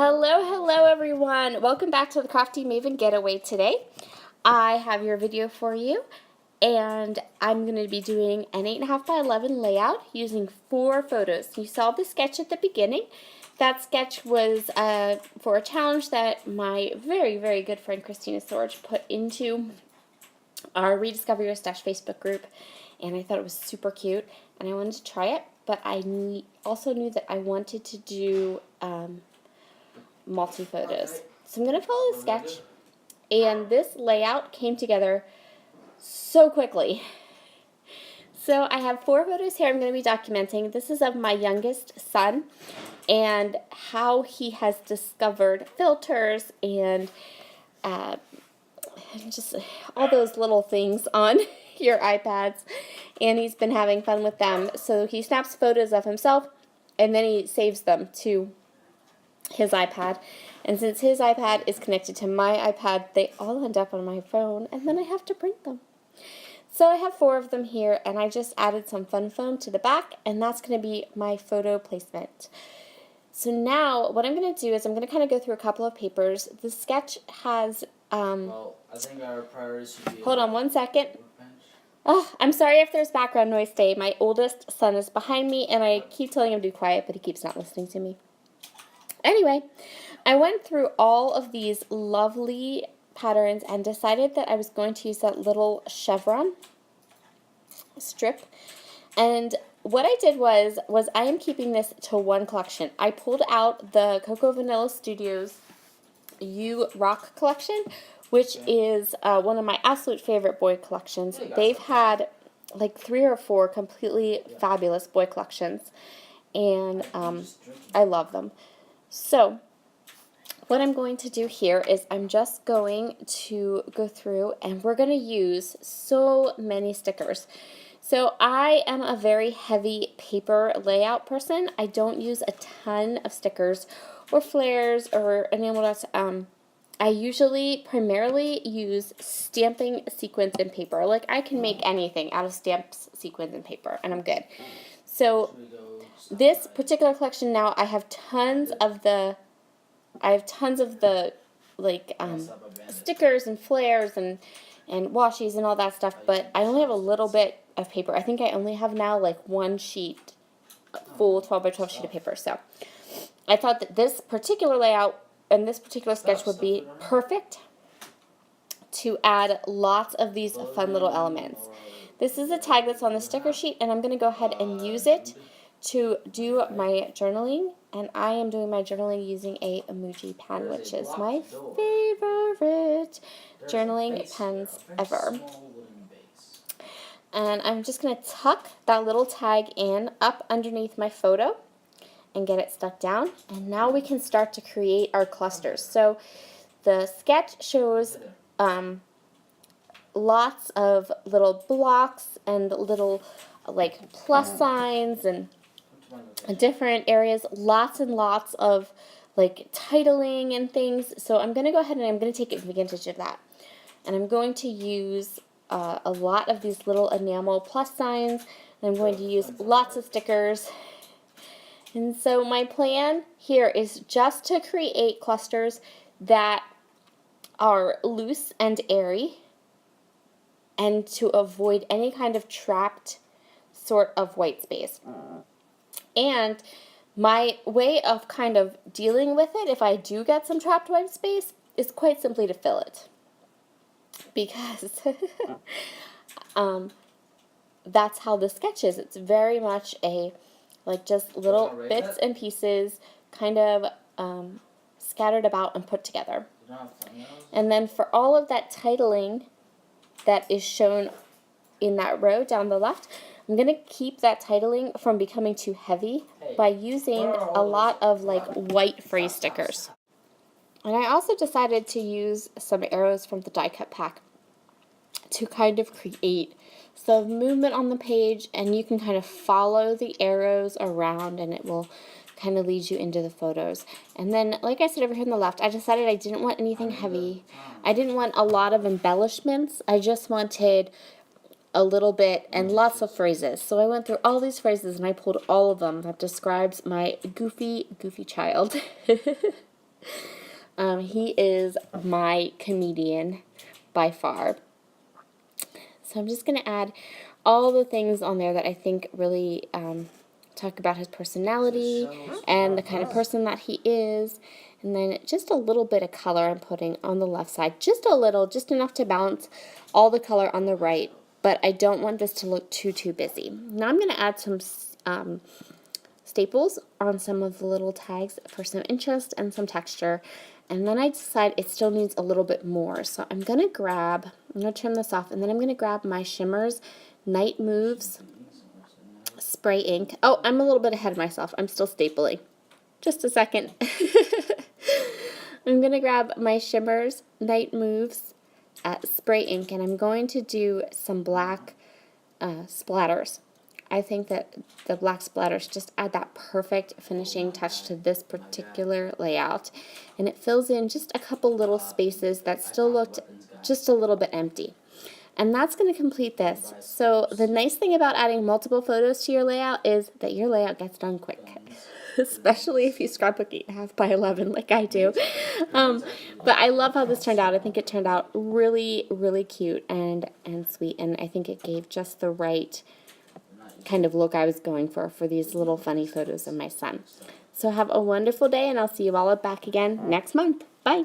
Hello everyone. Welcome back to the Crafty Maven Getaway today. I have your video for you, and I'm going to be doing an 8.5 by 11 layout using 4 photos. You saw the sketch at the beginning. That sketch was for a challenge that my very good friend Christina Sorge put into our Rediscover Your Stash Facebook group, and I thought it was super cute, and I wanted to try it, but I also knew that I wanted to do multi-photos. So I'm going to follow the sketch, and this layout came together so quickly. So I have 4 photos here I'm going to be documenting. This is of my youngest son and how he has discovered filters and just all those little things on your iPads, and he's been having fun with them. So he snaps photos of himself and then he saves them to his iPad, and since his iPad is connected to my iPad, they all end up on my phone, and then I have to print them. So I have 4 of them here, and I just added some fun foam to the back, and that's going to be my photo placement. So now what I'm going to do is I'm going to kind of go through a couple of papers. The sketch has well, I think our priorities should be... Hold on one second. Oh, I'm sorry if there's background noise today. My oldest son is behind me, and I keep telling him to be quiet, but he keeps not listening to me. Anyway, I went through all of these lovely patterns and decided that I was going to use that little chevron strip. And what I did was I am keeping this to one collection. I pulled out the Coco Vanilla Studios You Rock collection, which is one of my absolute favorite boy collections. They've had like 3 or 4 completely fabulous boy collections, and I love them. So what I'm going to do here is I'm just going to go through, and we're going to use so many stickers. So I am a very heavy paper layout person. I don't use a ton of stickers or flares or enamel dots. I usually primarily use stamping sequins and paper. Like, I can make anything out of stamps, sequins, and paper, and I'm good. So this particular collection now, I have tons of the like stickers and flares and washies and all that stuff, but I only have a little bit of paper. I think I only have now like 1 sheet, full 12 by 12 sheet of paper. So I thought that this particular layout and this particular sketch would be perfect to add lots of these fun little elements. This is a tag that's on the sticker sheet, and I'm going to go ahead and use it to do my journaling, and I am doing my journaling using a emoji pen, which is my favorite journaling pens ever. And I'm just going to tuck that little tag in up underneath my photo and get it stuck down, and now we can start to create our clusters. So the sketch shows lots of little blocks and little like plus signs and different areas, lots and lots of like titling and things. So I'm going to go ahead and I'm going to take advantage of that. And I'm going to use a lot of these little enamel plus signs, and I'm going to use lots of stickers. And so my plan here is just to create clusters that are loose and airy, and to avoid any kind of trapped sort of white space. And my way of kind of dealing with it, if I do get some trapped white space, is quite simply to fill it. Because that's how the sketch is. It's very much a, like, just little bits and pieces kind of scattered about and put together. And then for all of that titling that is shown in that row down the left, I'm going to keep that titling from becoming too heavy by using a lot of like white phrase stickers. And I also decided to use some arrows from the die cut pack to kind of create some movement on the page, and you can kind of follow the arrows around and it will kind of lead you into the photos. And then, like I said over here on the left, I decided I didn't want anything heavy. I didn't want a lot of embellishments. I just wanted a little bit and lots of phrases. So I went through all these phrases and I pulled all of them that describes my goofy child. He is my comedian by far. So I'm just going to add all the things on there that I think really talk about his personality and the kind of person that he is. And then just a little bit of color I'm putting on the left side. Just a little, just enough to balance all the color on the right. But I don't want this to look too busy. Now I'm going to add some staples on some of the little tags for some interest and some texture. And then I decide it still needs a little bit more. So I'm going to trim this off, and then I'm going to grab my Shimmers Night Moves spray ink. Oh, I'm a little bit ahead of myself. I'm still stapling. Just a second. I'm going to grab my Shimmers Night Moves spray ink, and I'm going to do some black splatters. I think that the black splatters just add that perfect finishing touch to this particular layout. And it fills in just a couple little spaces that still looked just a little bit empty. And that's going to complete this. So the nice thing about adding multiple photos to your layout is that your layout gets done quick. Especially if you scrapbook 8.5 by 11 like I do. But I love how this turned out. I think it turned out really, really cute and sweet. And I think it gave just the right kind of look I was going for these little funny photos of my son. So have a wonderful day, and I'll see you all back again next month. Bye.